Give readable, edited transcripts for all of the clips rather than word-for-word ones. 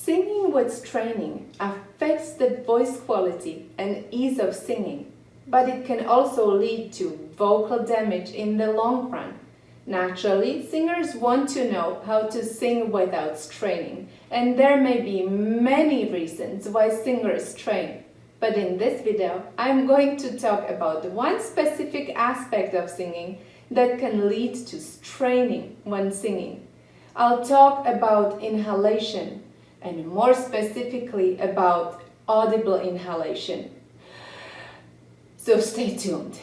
Singing with straining affects the voice quality and ease of singing, but it can also lead to vocal damage in the long run. Naturally, singers want to know how to sing without straining, and there may be many reasons why singers strain. But in this video, I'm going to talk about one specific aspect of singing that can lead to straining when singing. I'll talk about inhalation, and more specifically about audible inhalation. So stay tuned.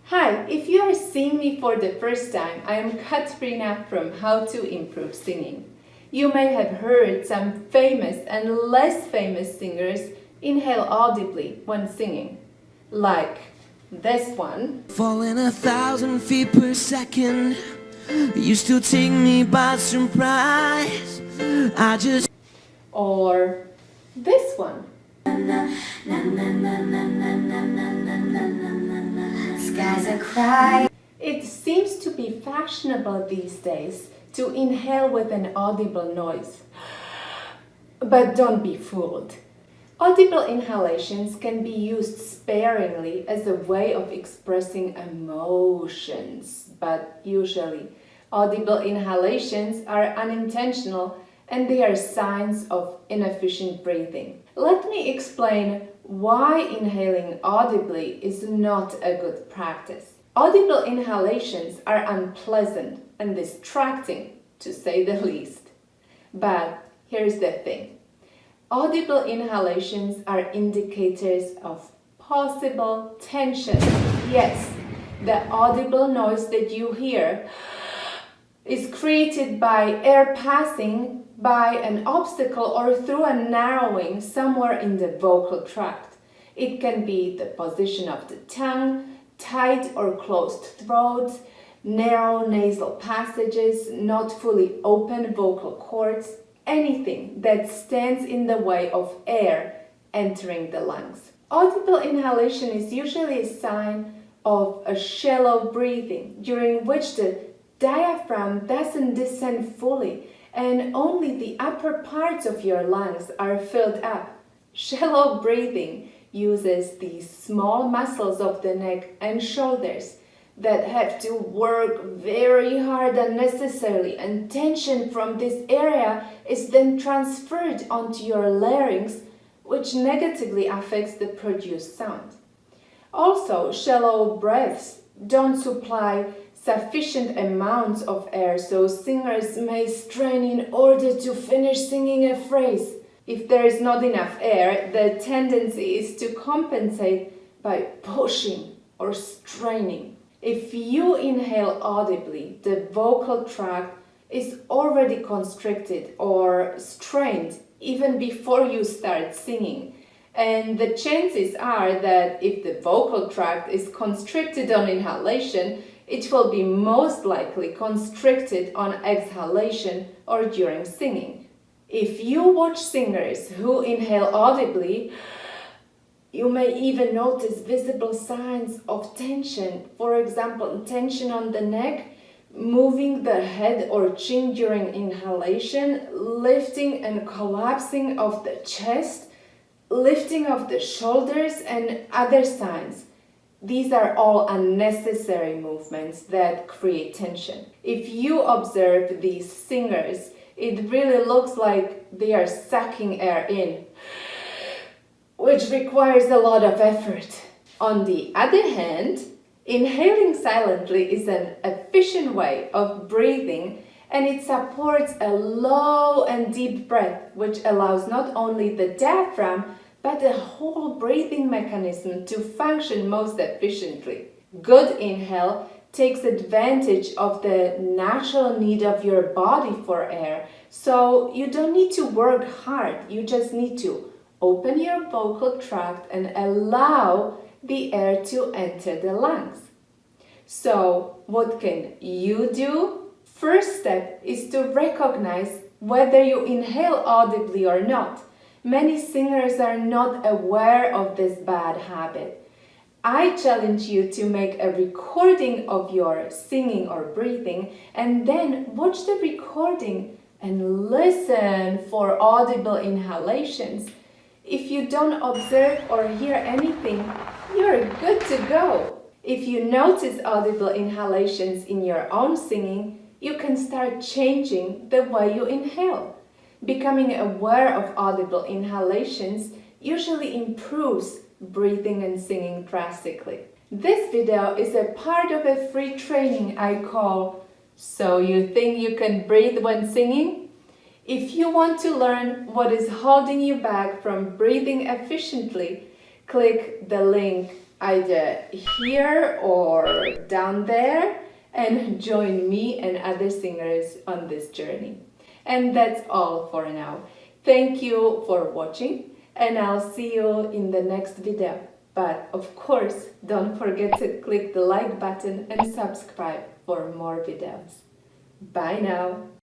Hi, if you are seeing me for the first time, I am Katarina from How to Improve Singing. You may have heard some famous and less famous singers inhale audibly when singing, like this one. Falling 1,000 feet per second, you still take me by surprise. Or this one. Skies are crying. It seems to be fashionable these days to inhale with an audible noise. But don't be fooled. Audible inhalations can be used sparingly as a way of expressing emotions, but usually audible inhalations are unintentional and they are signs of inefficient breathing. Let me explain why inhaling audibly is not a good practice. Audible inhalations are unpleasant and distracting, to say the least. But here's the thing. Audible inhalations are indicators of possible tension. Yes, the audible noise that you hear is created by air passing by an obstacle or through a narrowing somewhere in the vocal tract. It can be the position of the tongue, tight or closed throat, narrow nasal passages, not fully open vocal cords, anything that stands in the way of air entering the lungs. Audible inhalation is usually a sign of a shallow breathing, during which the diaphragm doesn't descend fully and only the upper parts of your lungs are filled up. Shallow breathing uses these small muscles of the neck and shoulders that have to work very hard unnecessarily, and tension from this area is then transferred onto your larynx, which negatively affects the produced sound. Also, shallow breaths don't supply sufficient amounts of air, so singers may strain in order to finish singing a phrase. If there is not enough air, the tendency is to compensate by pushing or straining. If you inhale audibly, the vocal tract is already constricted or strained even before you start singing. And the chances are that if the vocal tract is constricted on inhalation, it will be most likely constricted on exhalation or during singing. If you watch singers who inhale audibly, you may even notice visible signs of tension. For example, tension on the neck, moving the head or chin during inhalation, lifting and collapsing of the chest, lifting of the shoulders, and other signs. These are all unnecessary movements that create tension. If you observe these singers, it really looks like they are sucking air in, which requires a lot of effort. On the other hand, inhaling silently is an efficient way of breathing, and it supports a low and deep breath, which allows not only the diaphragm but the whole breathing mechanism to function most efficiently. Good inhale takes advantage of the natural need of your body for air, so you don't need to work hard. You just need to open your vocal tract and allow the air to enter the lungs. So what can you do? First step is to recognize whether you inhale audibly or not. Many singers are not aware of this bad habit. I challenge you to make a recording of your singing or breathing and then watch the recording and listen for audible inhalations. If you don't observe or hear anything, you're good to go. If you notice audible inhalations in your own singing, you can start changing the way you inhale. Becoming aware of audible inhalations usually improves breathing and singing drastically. This video is a part of a free training I call "So You Think You Can Breathe When Singing?" If you want to learn what is holding you back from breathing efficiently, click the link either here or down there and join me and other singers on this journey. And that's all for now. Thank you for watching, and I'll see you in the next video. But of course, don't forget to click the like button and subscribe for more videos. Bye now.